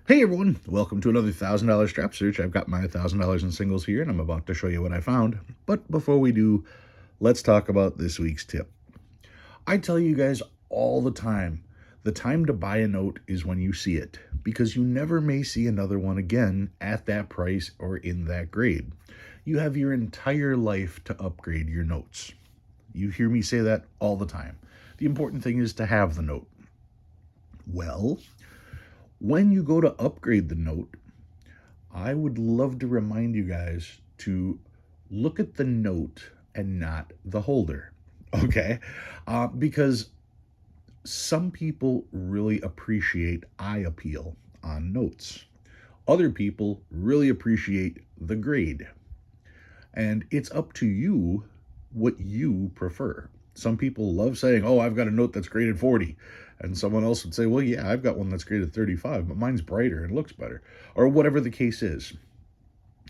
Hey everyone, welcome to another $1,000 strap search. I've got my $1,000 in singles here and I'm about to show you what I found. But before we do, let's talk about this week's tip. I tell you guys all the time to buy a note is when you see it, because you never may see another one again at that price or in that grade. You have your entire life to upgrade your notes. You hear me say that all the time. The important thing is to have the note. Well, when you go to upgrade the note, I would love to remind you guys to look at the note and not the holder. Okay? Because some people really appreciate eye appeal on notes. Other people really appreciate the grade. And it's up to you what you prefer. Some people love saying, "Oh, I've got a note that's graded 40." And someone else would say, "Well, yeah, I've got one that's graded 35, but mine's brighter and looks better." Or whatever the case is.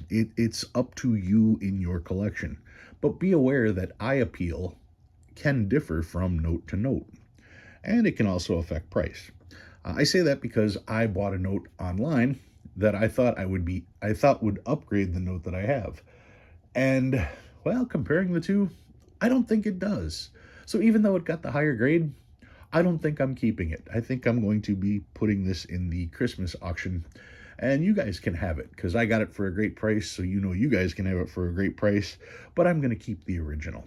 It's up to you in your collection. But be aware that eye appeal can differ from note to note. And it can also affect price. I say that because I bought a note online that I thought would upgrade the note that I have. And, well, comparing the two, I don't think it does. So even though it got the higher grade, I don't think I'm keeping it. I think I'm going to be putting this in the Christmas auction, and you guys can have it because I got it for a great price, so you know you guys can have it for a great price, but I'm going to keep the original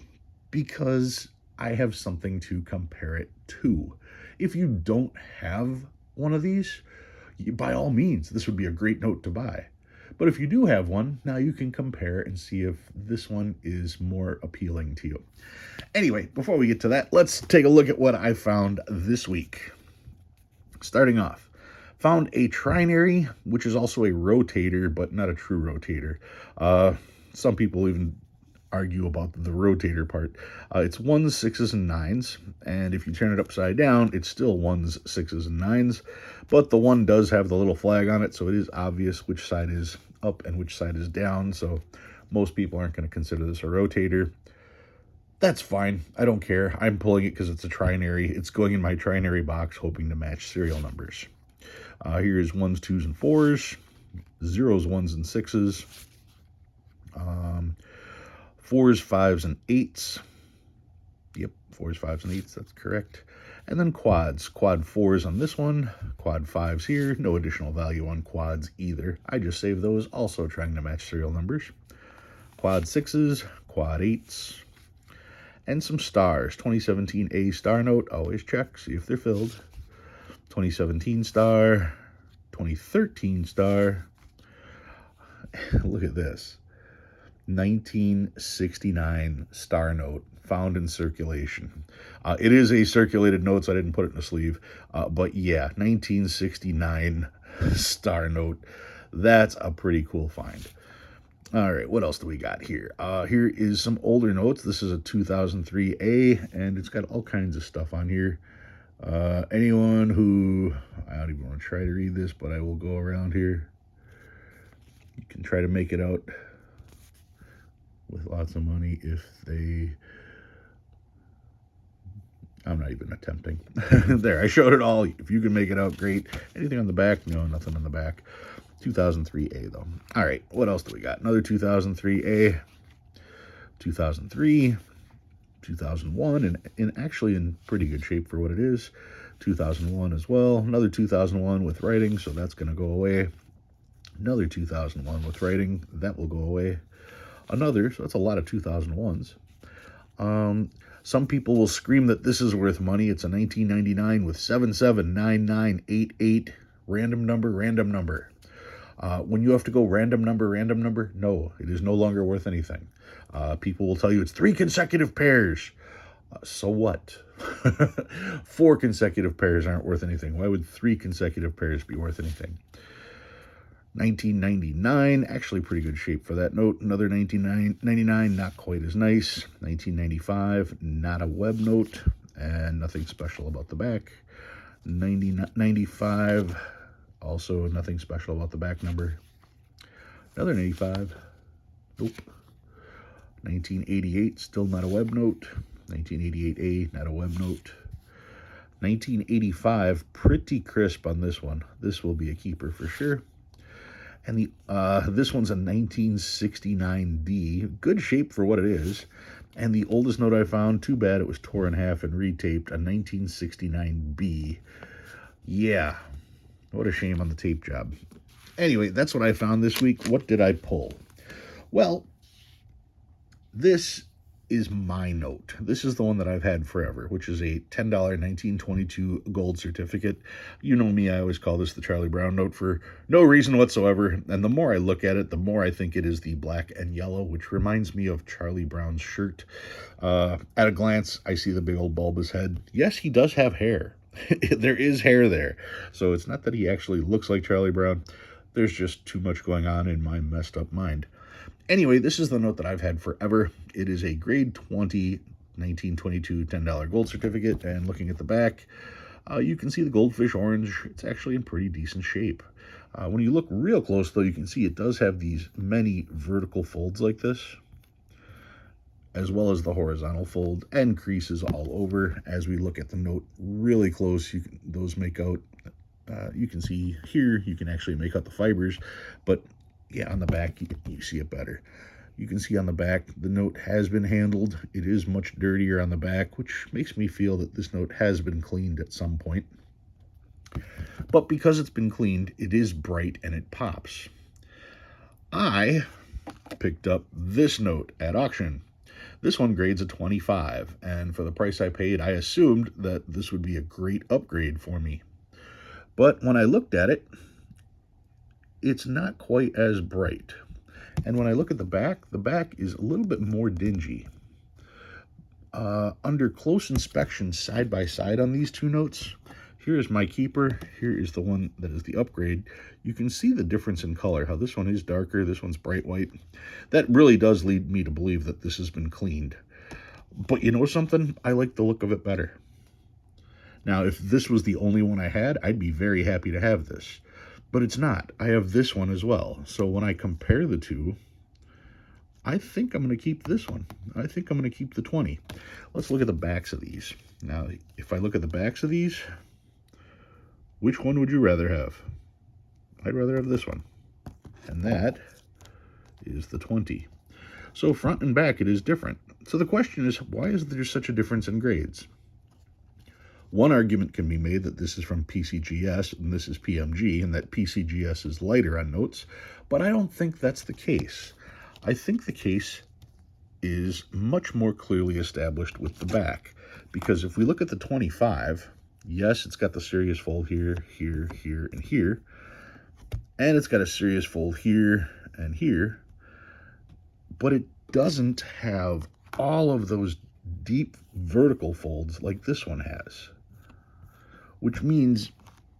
because I have something to compare it to. If you don't have one of these, by all means, this would be a great note to buy. But if you do have one, now you can compare and see if this one is more appealing to you. Anyway, before we get to that, let's take a look at what I found this week. Starting off, found a trinary, which is also a rotator, but not a true rotator. Some people even argue about the rotator part. It's ones, sixes, and nines, and if you turn it upside down, it's still ones, sixes, and nines, but the one does have the little flag on it, so it is obvious which side is up and which side is down, so most people aren't going to consider this a rotator. That's fine. I don't care. I'm pulling it because it's a trinary. It's going in my trinary box, hoping to match serial numbers. Here's ones, twos, and fours, zeros, ones, and sixes, fours, fives, and eights. Yep, fours, fives, and eights. That's correct. And then quads. Quad fours on this one. Quad fives here. No additional value on quads either. I just saved those, also trying to match serial numbers. Quad sixes. Quad eights. And some stars. 2017 A star note. Always check. See if they're filled. 2017 star. 2013 star. Look at this. 1969 star note found in circulation. It is a circulated note, so I didn't put it in a sleeve. But yeah, 1969 star note. That's a pretty cool find. All right, what else do we got here? Here is some older notes. This is a 2003 A, and it's got all kinds of stuff on here. Anyone who, I don't even want to try to read this, but I will go around here. You can try to make it out with lots of money if they... I'm not even attempting. There, I showed it all. If you can make it out, great. Anything on the back? No, nothing on the back. 2003A, though. All right, what else do we got? Another 2003A, 2003, 2001, and actually in pretty good shape for what it is. 2001 as well. Another 2001 with writing, so that's going to go away. Another 2001 with writing, that will go away. Another, so that's a lot of 2001s. Some people will scream that this is worth money. It's a 1999 with 779988, random number. When you have to go random number, no, it is no longer worth anything. People will tell you it's 3 consecutive pairs. So what? 4 consecutive pairs aren't worth anything. Why would 3 consecutive pairs be worth anything? 1999, actually pretty good shape for that note. Another 1999, not quite as nice. 1995, not a web note, and nothing special about the back. 95, also nothing special about the back number. Another 95, nope. 1988, still not a web note. 1988A, not a web note. 1985, pretty crisp on this one. This will be a keeper for sure. And this one's a 1969D. Good shape for what it is. And the oldest note I found, too bad it was tore in half and retaped, a 1969B. Yeah, what a shame on the tape job. Anyway, that's what I found this week. What did I pull? Well, this is my note. This is the one that I've had forever, which is a $10 1922 gold certificate. You know me, I always call this the Charlie Brown note for no reason whatsoever. And the more I look at it, the more I think it is the black and yellow, which reminds me of Charlie Brown's shirt. At a glance, I see the big old bulbous head. Yes, he does have hair. There is hair there. So it's not that he actually looks like Charlie Brown. There's just too much going on in my messed up mind. Anyway, this is the note that I've had forever. It is a grade 20 1922 $10 gold certificate, and looking at the back, you can see the goldfish orange. It's actually in pretty decent shape. When you look real close, though, you can see it does have these many vertical folds like this, as well as the horizontal fold and creases all over. As we look at the note really close, those make out, you can see here, you can actually make out the fibers, but yeah, on the back, you see it better. You can see on the back, the note has been handled. It is much dirtier on the back, which makes me feel that this note has been cleaned at some point. But because it's been cleaned, it is bright and it pops. I picked up this note at auction. This one grades a 25, and for the price I paid, I assumed that this would be a great upgrade for me. But when I looked at it, it's not quite as bright. And when I look at the back is a little bit more dingy. Under close inspection side by side on these two notes, here is my keeper, here is the one that is the upgrade. You can see the difference in color, how this one is darker, this one's bright white. That really does lead me to believe that this has been cleaned. But you know something? I like the look of it better. Now, if this was the only one I had, I'd be very happy to have this. But it's not. I have this one as well. So when I compare the two, I think I'm going to keep this one. I think I'm going to keep the 20. Let's look at the backs of these. Now, if I look at the backs of these, which one would you rather have? I'd rather have this one. And that is the 20. So front and back, it is different. So the question is, why is there such a difference in grades? One argument can be made that this is from PCGS and this is PMG, and that PCGS is lighter on notes, but I don't think that's the case. I think the case is much more clearly established with the back, because if we look at the 25, yes, it's got the serious fold here, here, here, and here, and it's got a serious fold here and here, but it doesn't have all of those deep vertical folds like this one has, which means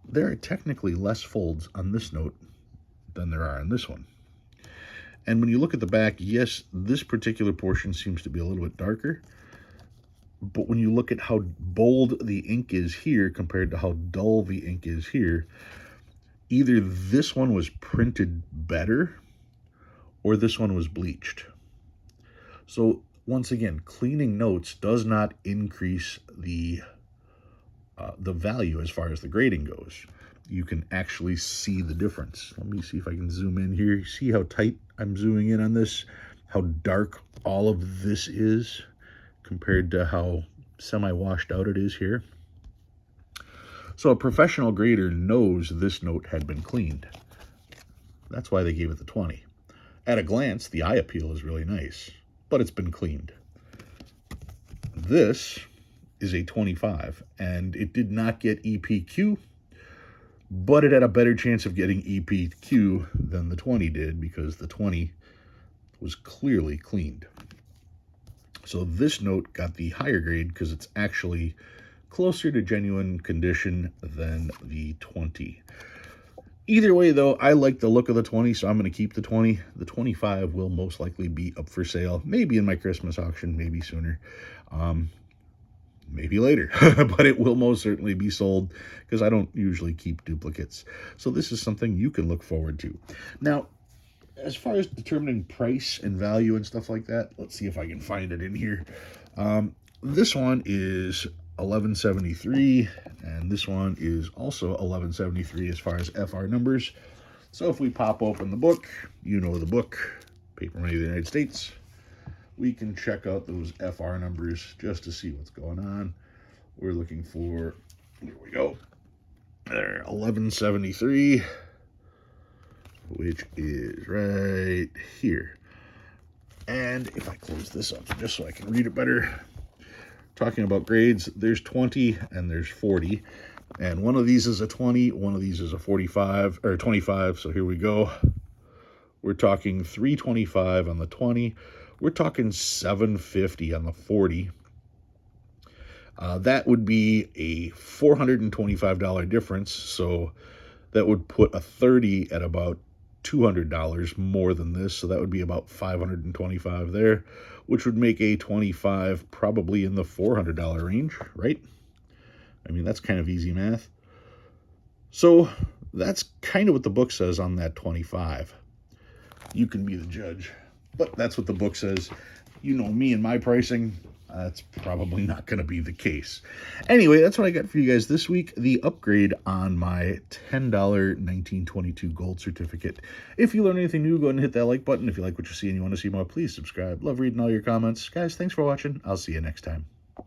there are technically less folds on this note than there are on this one. And when you look at the back, yes, this particular portion seems to be a little bit darker, but when you look at how bold the ink is here compared to how dull the ink is here, either this one was printed better or this one was bleached. So once again, cleaning notes does not increase the value as far as the grading goes. You can actually see the difference. Let me see if I can zoom in here. See how tight I'm zooming in on this? How dark all of this is compared to how semi-washed out it is here. So a professional grader knows this note had been cleaned. That's why they gave it the 20. At a glance, the eye appeal is really nice, but it's been cleaned. This is a 25, and it did not get EPQ, but it had a better chance of getting EPQ than the 20 did, because the 20 was clearly cleaned. So this note got the higher grade because it's actually closer to genuine condition than the 20. Either way, though, I like the look of the 20, so I'm going to keep the 20. The 25 will most likely be up for sale, maybe in my Christmas auction, maybe sooner. Maybe later, but it will most certainly be sold because I don't usually keep duplicates. So this is something you can look forward to. Now, as far as determining price and value and stuff like that, let's see if I can find it in here. This one is 1173, and this one is also 1173 as far as FR numbers. So if we pop open the book, you know the book, Paper Money of the United States, we can check out those FR numbers just to see what's going on. We're looking for, here we go, there, 1173, which is right here. And if I close this up just so I can read it better, talking about grades, there's 20 and there's 40. And one of these is a 20, one of these is a 45 or 25. So here we go. We're talking 325 on the 20. We're talking 750 on the 40. That would be a $425 difference. So that would put a 30 at about $200 more than this. So that would be about $525 there, which would make a 25 probably in the $400 range, right? I mean, that's kind of easy math. So that's kind of what the book says on that 25. You can be the judge, but that's what the book says. You know me and my pricing, that's probably not going to be the case. Anyway, that's what I got for you guys this week, the upgrade on my $10 1922 gold certificate. If you learn anything new, go ahead and hit that like button. If you like what you see and you want to see more, please subscribe. Love reading all your comments. Guys, thanks for watching. I'll see you next time.